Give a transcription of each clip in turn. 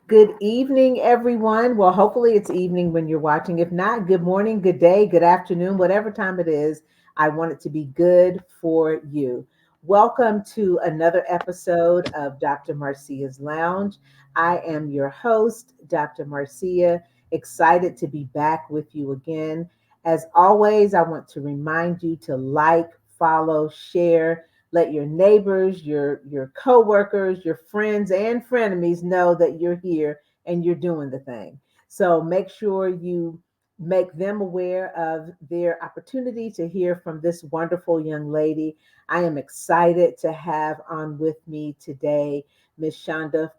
Good evening, everyone. Well, hopefully it's evening when you're watching. If not, good morning, good day, good afternoon, whatever time it is. I want it to be good for you. Welcome to another episode of Dr. Marcia's Lounge. I am your host, Dr. Marcia. Excited to be back with you again. As always, I want to remind you to like, follow, share. Let your neighbors, your coworkers, your friends and frenemies know that you're here and you're doing the thing. So make sure you make them aware of their opportunity to hear from this wonderful young lady. I am excited to have on with me today Miss Chanda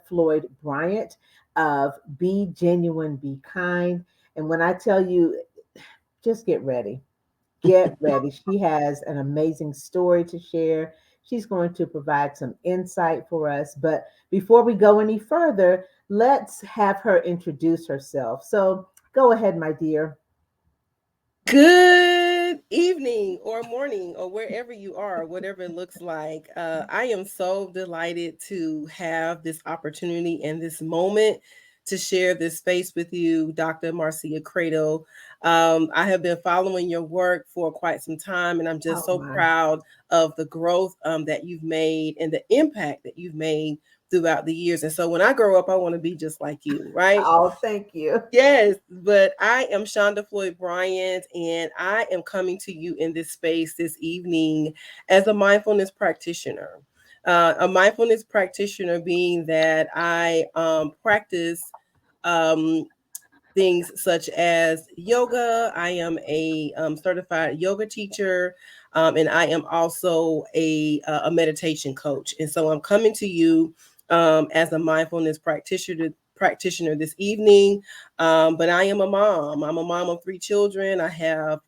Floyd-Bryant of Be Genuine, Be Kind. And when I tell you, just get ready. Get ready. She has an amazing story to share. She's going to provide some insight for us. But before we go any further, let's have her introduce herself. So go ahead, my dear. Good evening or morning or wherever you are, whatever it looks like. I am so delighted to have this opportunity and this moment to share this space with you, Dr. Marcia Credo. I have been following your work for quite some time, and I'm just Oh, so my. proud of the growth that you've made and the impact that you've made throughout the years. And so when I grow up, I want to be just like you, right? Oh, thank you. Yes, but I am Chanda Floyd-Bryant, and I am coming to you in this space this evening as a mindfulness practitioner. A mindfulness practitioner being that I practice um, things such as yoga. I am a certified yoga teacher, and I am also a meditation coach. And so I'm coming to you as a mindfulness practitioner this evening. But I am a mom. I'm a mom of three children. I have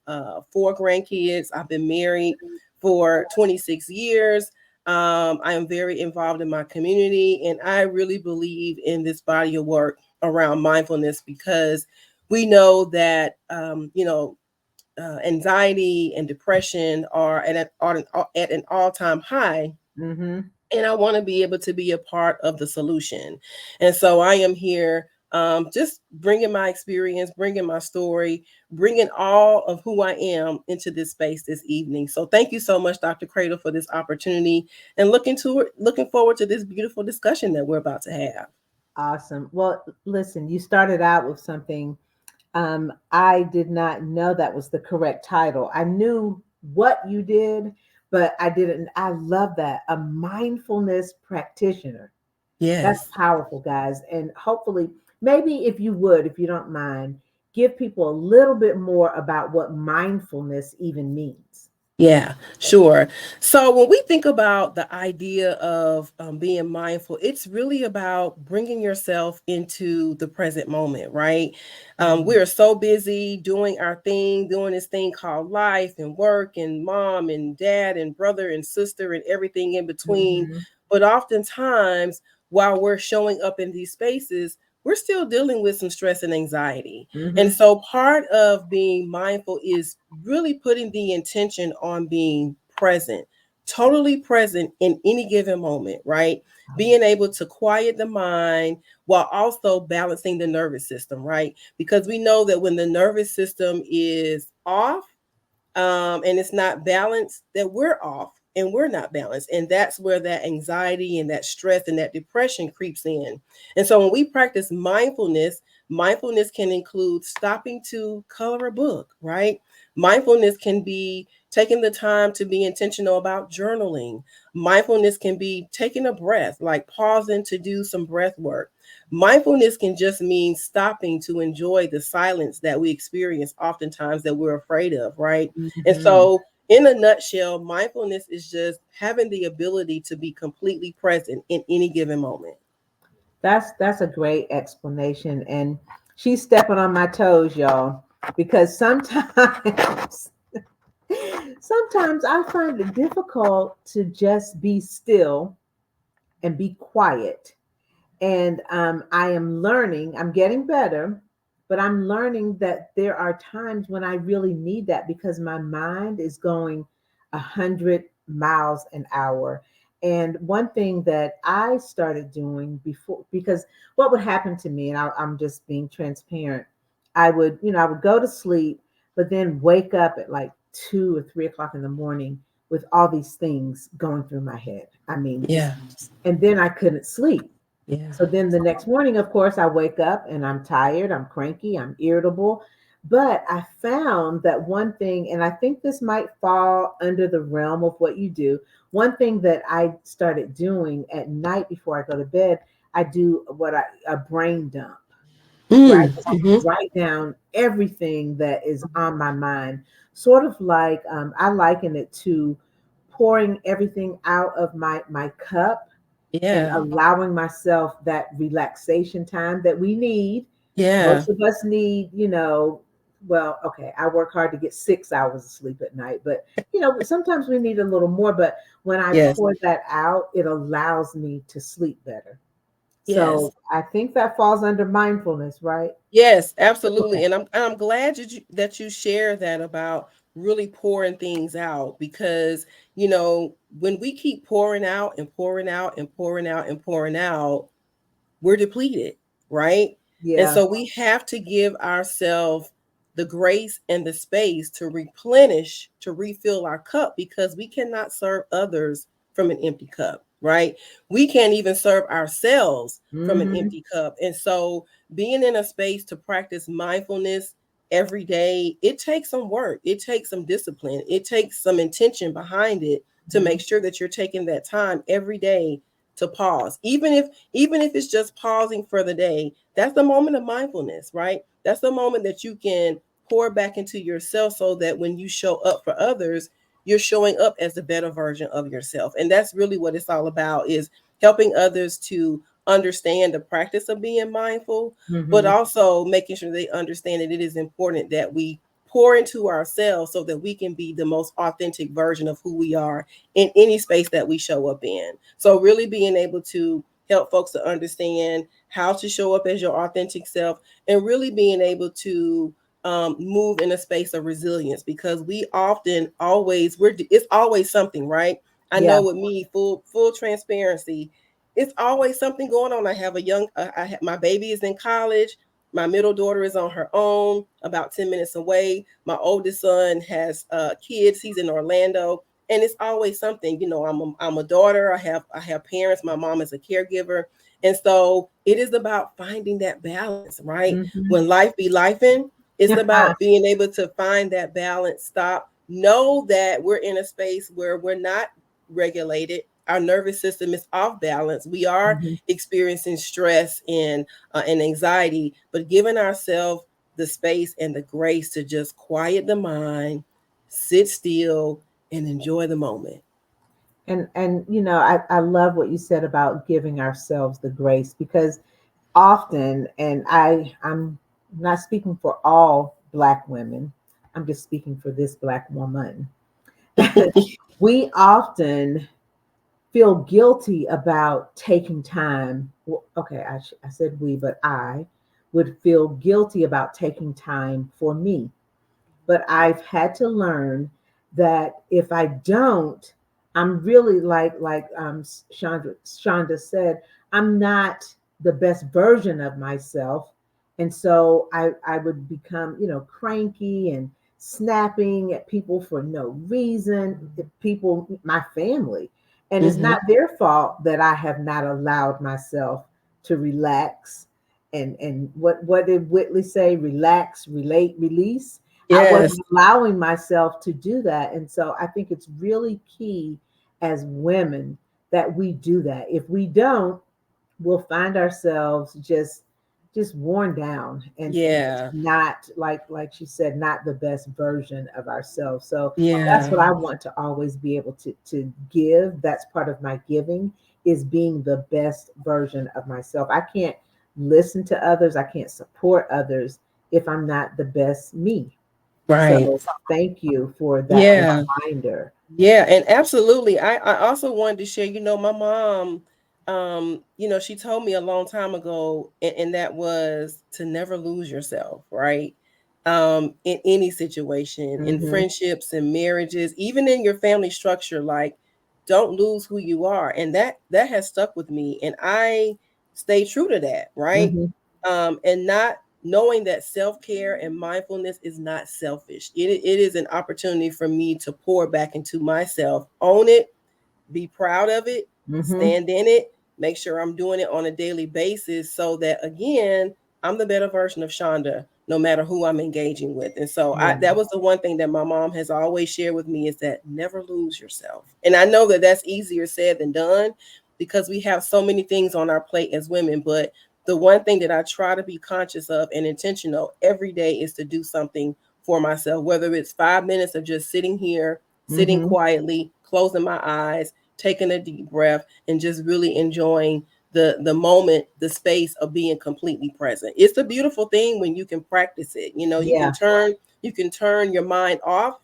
four grandkids. I've been married for 26 years. I am very involved in my community, and I really believe in this body of work around mindfulness because we know that anxiety and depression are at an all-time high, Mm-hmm. and I want to be able to be a part of the solution. And so I am here, just bringing my experience, bringing my story, bringing all of who I am into this space this evening. So thank you so much, Dr. Cradle, for this opportunity, and looking forward to this beautiful discussion that we're about to have. Awesome. Well, listen, you started out with something. I did not know that was the correct title. I knew what you did, but I didn't. I love that. A mindfulness practitioner. That's Yes. powerful, guys. And hopefully, maybe if you would, if you don't mind, give people a little bit more about what mindfulness even means. Yeah, sure. So when we think about the idea of being mindful, it's really about bringing yourself into the present moment, right? We Mhm. are so busy doing our thing, doing this thing called life and work and mom and dad and brother and sister and everything in between. Mhm. But oftentimes, while we're showing up in these spaces, we're still dealing with some stress and anxiety. And Mhm. so part of being mindful is really putting the intention on being present, totally present in any given moment, right? Being able to quiet the mind while also balancing the nervous system, right? Because we know that when the nervous system is off, and it's not balanced, that we're off and we're not balanced. And that's where that anxiety and that stress and that depression creeps in. And so when we practice mindfulness, mindfulness can include stopping to color a book, right? Mindfulness can be taking the time to be intentional about journaling. Mindfulness can be taking a breath, like pausing to do some breath work. Mindfulness can just mean stopping to enjoy the silence that we experience oftentimes that we're afraid of, right? And Mhm. so, in a nutshell, mindfulness is just having the ability to be completely present in any given moment. That's a great explanation, and she's stepping on my toes, y'all, because sometimes sometimes I find it difficult to just be still and be quiet. And I am learning, I'm getting better, but I'm learning that there are times when I really need that because my mind is going 100 miles an hour. And one thing that I started doing before, because what would happen to me, and I'm just being transparent, I would go to sleep, but then wake up at like 2 or 3 o'clock in the morning with all these things going through my head. I mean, Yeah. and then I couldn't sleep. Yeah. So then the next morning, of course, I wake up and I'm tired, I'm cranky, I'm irritable. But I found that one thing, and I think this might fall under the realm of what you do. One thing that I started doing at night before I go to bed, I do a brain dump, where I Mm. just Hmm. write down everything that is on my mind. Sort of like I liken it to pouring everything out of my cup and Yeah. allowing myself that relaxation time that we need. Yeah. Most of us need, well, okay, I work hard to get 6 hours of sleep at night, but sometimes we need a little more. But when I Yes. pour that out, it allows me to sleep better. Yes. So I think that falls under mindfulness, right? Yes, Okay. absolutely. And I'm glad that you share that about really pouring things out, because when we keep pouring out and pouring out and pouring out and pouring out, we're depleted, right? And Yeah. so we have to give ourselves the grace and the space to replenish, to refill our cup, because we cannot serve others from an empty cup, right? We can't even serve ourselves from an Mm-hmm. empty cup. And so being in a space to practice mindfulness every day, it takes some work, it takes some discipline, it takes some intention behind it, to Mm-hmm. make sure that you're taking that time every day to pause, even if it's just pausing for the day. That's the moment of mindfulness, right? That's the moment that you can pour back into yourself, so that when you show up for others, you're showing up as the better version of yourself. And that's really what it's all about, is helping others to understand the practice of being mindful, but Mm-hmm. also making sure they understand that it is important that we pour into ourselves, so that we can be the most authentic version of who we are in any space that we show up in. So really being able to help folks to understand how to show up as your authentic self, and really being able to move in a space of resilience, because we often always we're it's always something, right? I Yeah. know with me, full transparency, it's always something going on. I have a young, my baby is in college. My middle daughter is on her own, about 10 minutes away. My oldest son has kids. He's in Orlando, and it's always something. I'm a daughter. I have parents. My mom is a caregiver, and so it is about finding that balance, right? Mm-hmm. When life be lifing, it's about being able to find that balance. Stop, know that we're in a space where we're not regulated. Our nervous system is off balance. We are Mm-hmm. experiencing stress and anxiety, but giving ourselves the space and the grace to just quiet the mind, sit still, and enjoy the moment. And I love what you said about giving ourselves the grace, because often, and I'm not speaking for all Black women, I'm just speaking for this Black woman. We often feel guilty about taking time. Well, okay, I said we, but I would feel guilty about taking time for me. But I've had to learn that if I don't, I'm really like Shonda said, I'm not the best version of myself, and so I would become cranky and snapping at people for no reason. People, my family, and it's Mm-hmm. not their fault that I have not allowed myself to relax. And what did Whitley say? Relax, relate, release. I Yes. wasn't allowing myself to do that. And so I think it's really key as women that we do that. If we don't, we'll find ourselves just worn down and just Yeah. not like she said, not the best version of ourselves. So that's Yeah. what I want to always be able to give. That's part of my giving, is being the best version of myself. I can't listen to others, I can't support others if I'm not the best me. Right. So thank you for that Yeah. reminder. Yeah, and absolutely. I also wanted to share, my mom, she told me a long time ago, and that was to never lose yourself, right? In any situation, in Hmm. friendships and marriages, even in your family structure, like don't lose who you are. And that has stuck with me, and I stay true to that, right? Mm-hmm. And not knowing that self-care and mindfulness is not selfish. It is an opportunity for me to pour back into myself, own it, be proud of it, Mm-hmm. stand in it, make sure I'm doing it on a daily basis so that, again, I'm the better version of Chanda, no matter who I'm engaging with. And so Yeah. that was the one thing that my mom has always shared with me, is that never lose yourself. And I know that that's easier said than done because we have so many things on our plate as women. But the one thing that I try to be conscious of and intentional every day is to do something for myself, whether it's 5 minutes of just sitting here, sitting Mm-hmm. quietly, closing my eyes, taking a deep breath, and just really enjoying the moment, the space of being completely present. It's a beautiful thing when you can practice it. You know, Yeah. you can turn your mind off,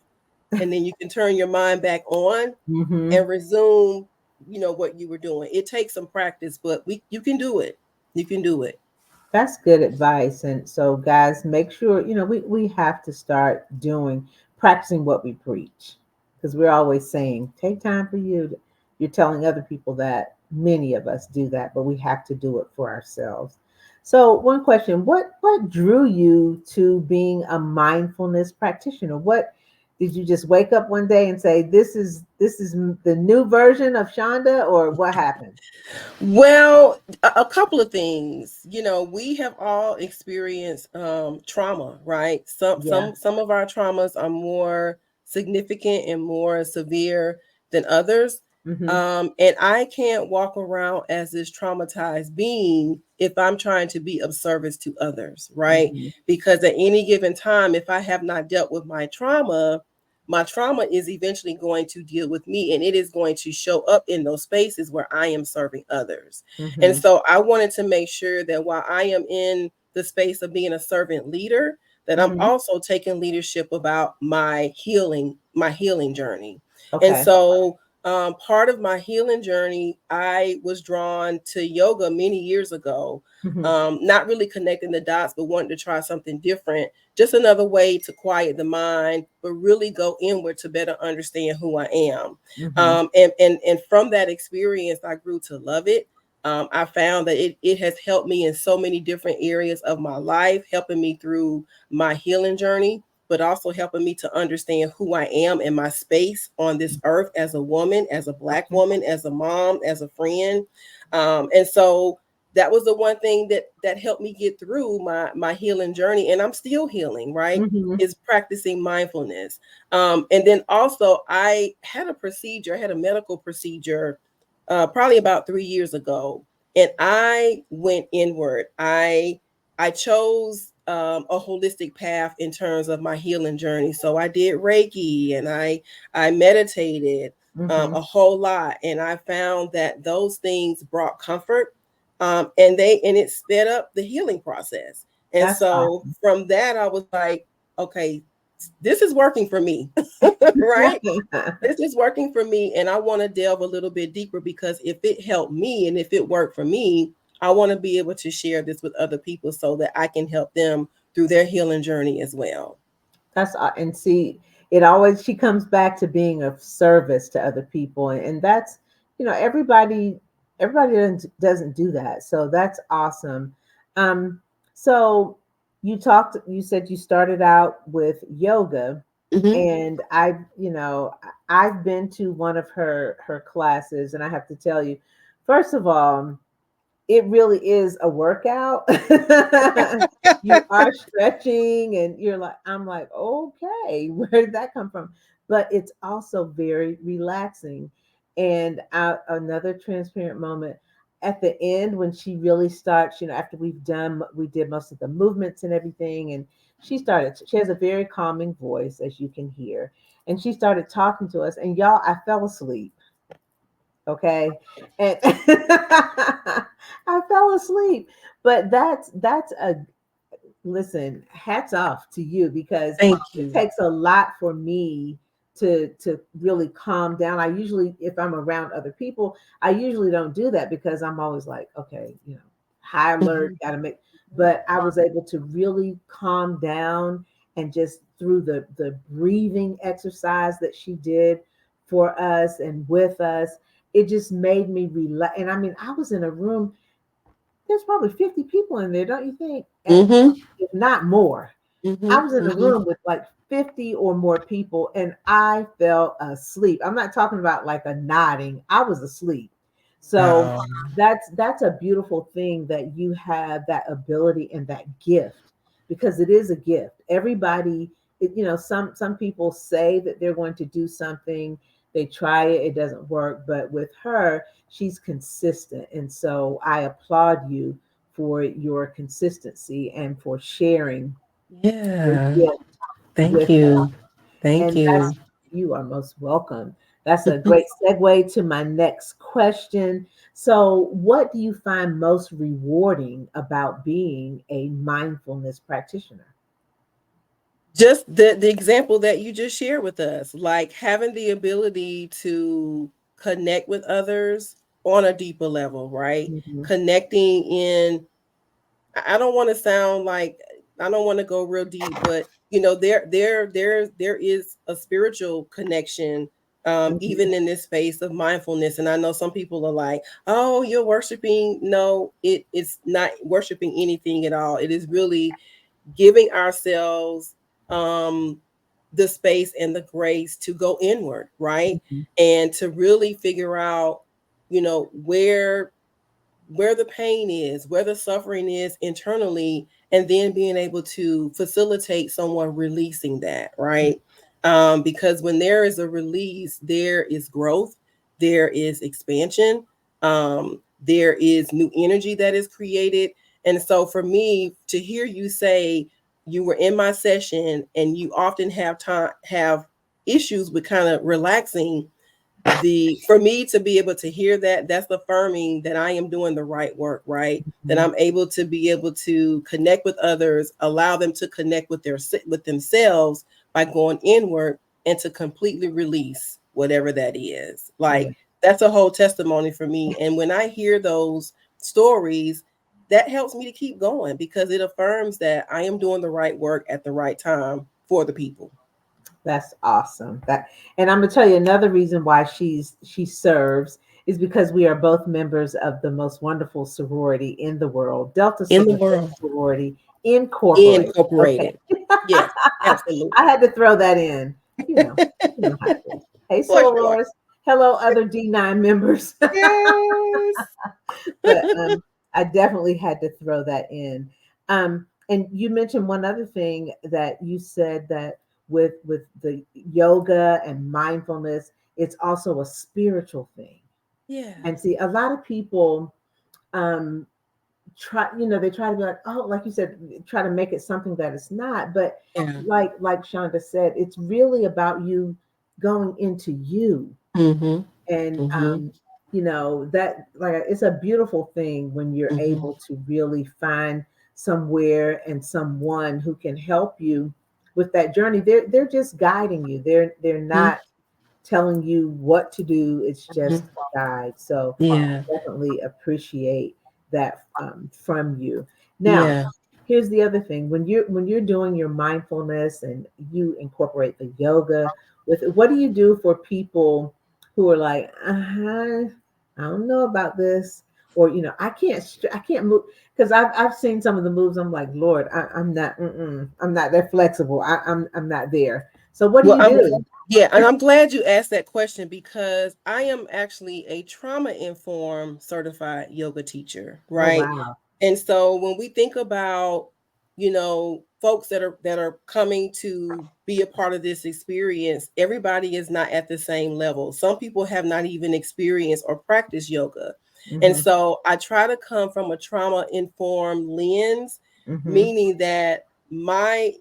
and then you can turn your mind back on Mm-hmm. and resume, what you were doing. It takes some practice, but we you can do it. You can do it. That's good advice. And so, guys, make sure, we have to start practicing what we preach, because we're always saying, take time for you. You're telling other people that. Many of us do that, but we have to do it for ourselves. So, one question, what drew you to being a mindfulness practitioner? What did you just wake up one day and say, this is the new version of Shonda, or what happened? Well, a couple of things. We have all experienced trauma, right? Some Yeah. some some of our traumas are more significant and more severe than others. Mm-hmm. And I can't walk around as this traumatized being if I'm trying to be of service to others, right? Mm-hmm. Because at any given time, if I have not dealt with my trauma is eventually going to deal with me, and it is going to show up in those spaces where I am serving others. And Mm-hmm. so I wanted to make sure that while I am in the space of being a servant leader, that I'm Mm-hmm. also taking leadership about my healing journey. And Okay. so part of my healing journey, I was drawn to yoga many years ago. Mm-hmm. Not really connecting the dots, but wanting to try something different, just another way to quiet the mind, but really go inward to better understand who I am. Mm-hmm. And from that experience, I grew to love it. I found that it has helped me in so many different areas of my life, helping me through my healing journey, but also helping me to understand who I am in my space on this earth as a woman, as a Black Okay. woman, as a mom, as a friend. And so that was the one thing that helped me get through my healing journey, and I'm still healing, right? Mm-hmm. Is practicing mindfulness. And then also I had a medical procedure probably about 3 years ago, and I went inward. I chose a holistic path in terms of my healing journey. So I did Reiki, and I meditated Mm-hmm. a whole lot, and I found that those things brought comfort, and it sped up the healing process. And That's so awesome. from that, I was like, okay, this is working for me, right? This is working for me, and I want to delve a little bit deeper, because if it helped me and if it worked for me, I want to be able to share this with other people so that I can help them through their healing journey as well. And see, it always she comes back to being of service to other people, and that's everybody doesn't do that, so that's awesome. Um, so you said you started out with yoga, Mm-hmm. and I've been to one of her classes, and I have to tell you, first of all, it really is a workout. You are stretching, and I'm like, okay, where did that come from? But it's also very relaxing. And another transparent moment at the end, when she really starts, after we did most of the movements and everything, and she has a very calming voice, as you can hear. And she started talking to us, and y'all, I fell asleep. Okay. And I fell asleep. But that's a listen, hats off to you, because Thank it you. takes a lot for me to really calm down. I usually, if I'm around other people, I usually don't do that, because I'm always like, okay, high alert, Mhm. gotta make, but I was able to really calm down, and just through the breathing exercise that she did for us and with us. It just made me relax. And I mean, I was in a room, there's probably 50 people in there, don't you think? Mm-hmm. If not more. I Mm-hmm. was in a Mm-hmm. room with like 50 or more people and I fell asleep. I'm not talking about like a nodding. I was asleep. So Wow. that's a beautiful thing that you have that ability and that gift because it is a gift. Everybody, some people say that they're going to do something, they try it, it doesn't work, but with her, she's consistent. And so I applaud you for your consistency and for sharing your Yeah. gift Thank with you. Thank and you. that's you are most welcome. That's a great segue to my next question. So, what do you find most rewarding about being a mindfulness practitioner? Just the example that you just shared with us, like having the ability to connect with others on a deeper level, right? Hmm. Connecting in, I don't want to sound like, I don't want to go real deep, but there is a spiritual connection, Hmm. even in this space of mindfulness. And I know some people are like, oh, you're worshiping. No, it's not worshiping anything at all. It is really giving ourselves um the space and the grace to go inward, right? Hmm. And to really figure out, where the pain is, where the suffering is internally, and then being able to facilitate someone releasing that, right? Because when there is a release, there is growth, there is expansion, there is new energy that is created. And so for me to hear you say you were in my session and you often have issues with kind of relaxing, the for me to be able to hear that, that's affirming that I am doing the right work, right? That Hmm. I'm able to be able to connect with others, allow them to connect with themselves by going inward, and to completely release whatever that is. Yeah, Like, that's a whole testimony for me. And when I hear those stories, that helps me to keep going because it affirms that I am doing the right work at the right time for the people. that's awesome. That, and I'm gonna tell you another reason why she serves is because we are both members of the most wonderful sorority in the world, Delta In the Sigma Theta world. Sorority Incorporated. Okay. Incorporated. Yes, I absolutely. had to throw that in. You know, you know how it is. Hey, For sure. sorors. Hello, other D9 members. Yes. But I definitely had to throw that in. And you mentioned one other thing that you said that with the yoga and mindfulness, it's also a spiritual thing. Yeah. And see, a lot of people um, try, they try to be like, oh, like you said, try to make it something that it's not. But Yeah. like Shonda said, it's really about you going into you Mm-hmm. and Mm-hmm. that like it's a beautiful thing when you're Mm-hmm. able to really find somewhere and someone who can help you with that journey. They're just guiding you. They're not telling you what to do. It's Mm-hmm. just a guide. So Yeah. definitely appreciate that from you. Now, Yeah. here's the other thing: when you're doing your mindfulness and you incorporate the yoga with it, what do you do for people who are like, I don't know about this, or I can't move because I've seen some of the moves. I'm like, Lord, I'm not that flexible. I'm not there. So what do Well, you do? yeah, and I'm glad you asked that question because I am actually a trauma informed certified yoga teacher, Oh right? wow. And so when we think about, folks that are coming to be a part of this experience, everybody is not at the same level. Some people have not even experienced or practiced yoga. And Mm-hmm. so I try to come from a trauma informed lens, Mm-hmm. meaning that my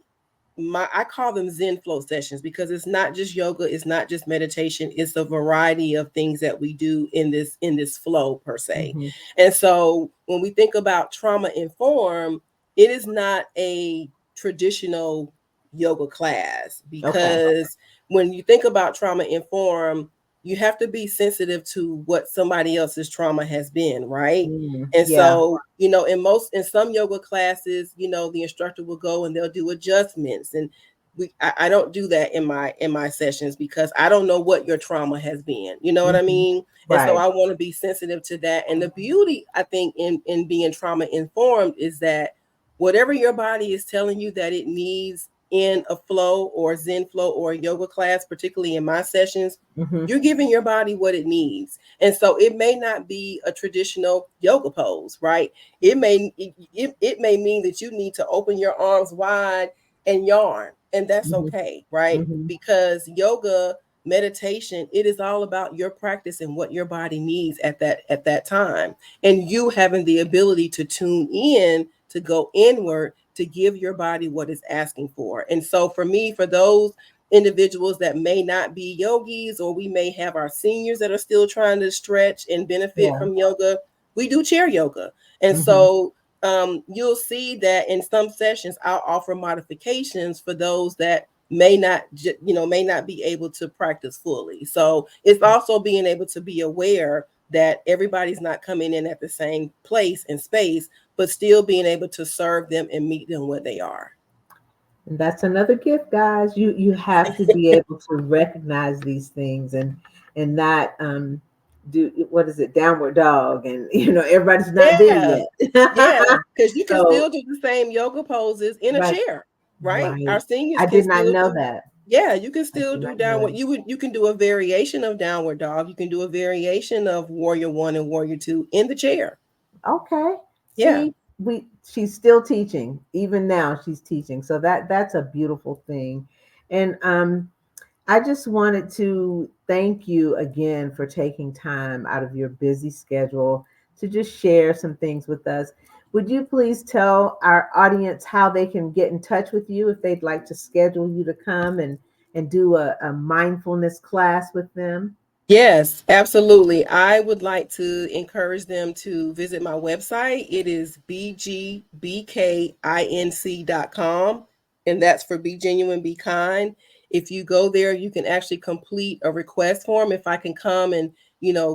I call them Zen flow sessions because it's not just yoga, it's not just meditation, it's a variety of things that we do in this flow per se. Mm-hmm. And so when we think about trauma informed, it is not a traditional yoga class Okay. because when you think about trauma informed, you have to be sensitive to what somebody else's trauma has been, right? Mm, And yeah. so, in some yoga classes, the instructor will go and they'll do adjustments and I don't do that in my sessions because I don't know what your trauma has been. You know what I Mhm. mean? And so Right. I want to be sensitive to that. And the beauty, I think, in being trauma informed is that whatever your body is telling you that it needs in a flow or Zen flow or a yoga class, particularly in my sessions, Mhm. you're giving your body what it needs. And so it may not be a traditional yoga pose, right? It may mean that you need to open your arms wide and yarn, and that's Mhm. okay, right? Mhm. Because yoga, meditation, it is all about your practice and what your body needs at that time, and you having the ability to tune in, to go inward, to give your body what it's asking for. And so for me, for those individuals that may not be yogis, or we may have our seniors that are still trying to stretch and benefit Yeah. from yoga, we do chair yoga. And Mhm. so you'll see that in some sessions I'll offer modifications for those that may not may not be able to practice fully. So it's also being able to be aware that everybody's not coming in at the same place and space, but still being able to serve them and meet them where they are. And that's another gift, guys. You have to be able to recognize these things and not do what is it, downward dog, and everybody's not there Yeah, yet. yeah, because you can So still do the same yoga poses in a right, chair, right? right. Our seniors I can did not still know do. that. Yeah, you can I still did do not know downward. that. You can do a variation of downward dog. You can do a variation of warrior one and warrior two in the chair. Okay. Yeah. See, we she's still teaching. Even now she's teaching. So that's a beautiful thing. And I just wanted to thank you again for taking time out of your busy schedule to just share some things with us. Would you please tell our audience how they can get in touch with you if they'd like to schedule you to come and do a mindfulness class with them? Yes, absolutely. I would like to encourage them to visit my website. It is bgbkinc.com, and that's for Be Genuine, Be Kind. If you go there, you can actually complete a request form if I can come and,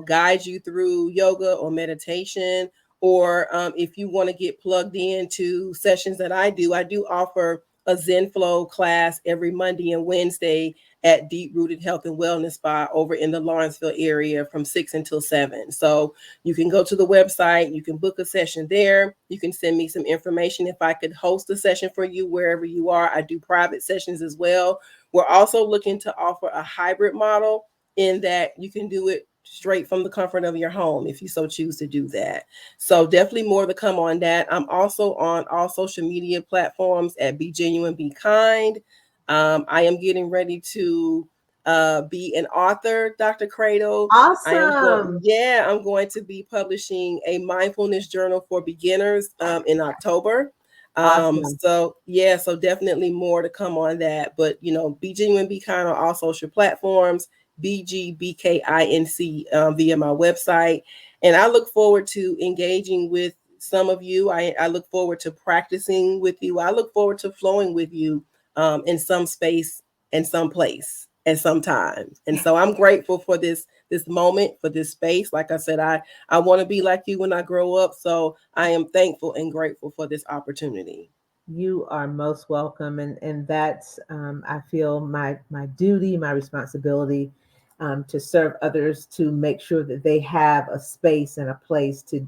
guide you through yoga or meditation. Or if you want to get plugged into sessions that I do offer a Zen Flow class every Monday and Wednesday at Deep Rooted Health and Wellness Spa over in the Lawrenceville area from 6 until 7. So you can go to the website, you can book a session there. You can send me some information if I could host a session for you wherever you are. I do private sessions as well. We're also looking to offer a hybrid model in that you can do it straight from the comfort of your home if you so choose to do that. So definitely more to come on that. I'm also on all social media platforms at Be Genuine, Be Kind. I am getting ready to be an author, Dr. Cradle. Awesome. I'm going to be publishing a mindfulness journal for beginners in October. Awesome. So definitely more to come on that. But be genuine, be kind on all social platforms, BGBKINC via my website. And I look forward to engaging with some of you. I look forward to practicing with you. I look forward to flowing with you in some space and some place at some time. And so I'm grateful for this moment, for this space. Like I said, I want to be like you when I grow up. So I am thankful and grateful for this opportunity. You are most welcome, and that's I feel my duty, my responsibility to serve others, to make sure that they have a space and a place to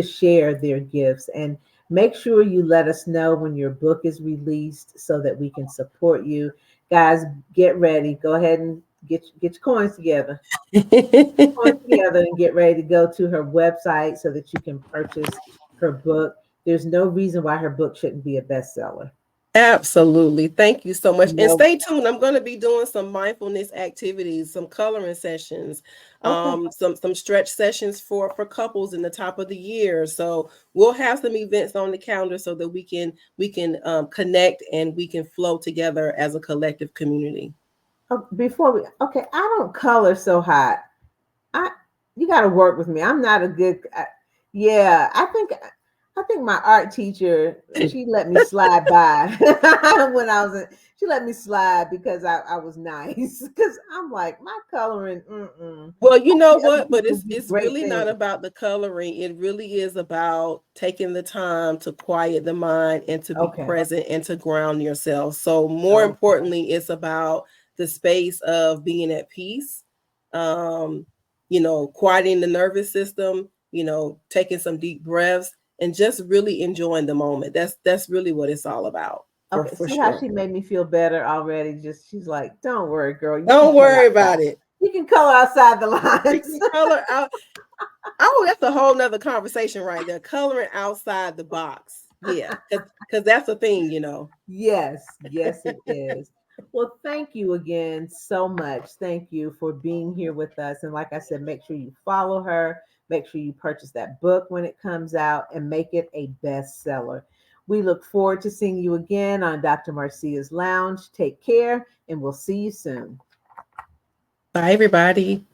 share their gifts. And make sure you let us know when your book is released so that we can support you. Guys, get ready. Go ahead and get your coins together. Coins together and get ready to go to her website so that you can purchase her book. There's no reason why her book shouldn't be a bestseller. Absolutely. Thank you so much. And No. stay tuned. I'm going to be doing some mindfulness activities, some coloring sessions, Okay. some stretch sessions for couples in the top of the year. So we'll have some events on the calendar so that we can connect and we can flow together as a collective community. Oh, before we, okay, I don't color so hot. I, you got to work with me. I'm not a good. Yeah, I think. I think my art teacher, she let me slide by when I was in, she let me slide because I was nice. Because I'm like, my coloring, Well, you I know see other what? But people it's do it's great really not things. about the coloring. It really is about taking the time to quiet the mind and to be Okay. present and to ground yourself. So more Okay. importantly, it's about the space of being at peace. Um, quieting the nervous system, taking some deep breaths and just really enjoying the moment. That's really what it's all about for Okay. for See how sure. she made me feel better already? Just she's like, don't worry, girl. You can Don't color worry outside. about it. You can color outside the You lines. can color out. Oh, that's a whole nother conversation right there. Coloring outside the box. Yeah, because that's a thing. Yes, yes, it is. Well, thank you again so much. Thank you for being here with us. And like I said, make sure you follow her. Make sure you purchase that book when it comes out and make it a bestseller. We look forward to seeing you again on Dr. Marcia's Lounge. Take care, and we'll see you soon. Bye, everybody.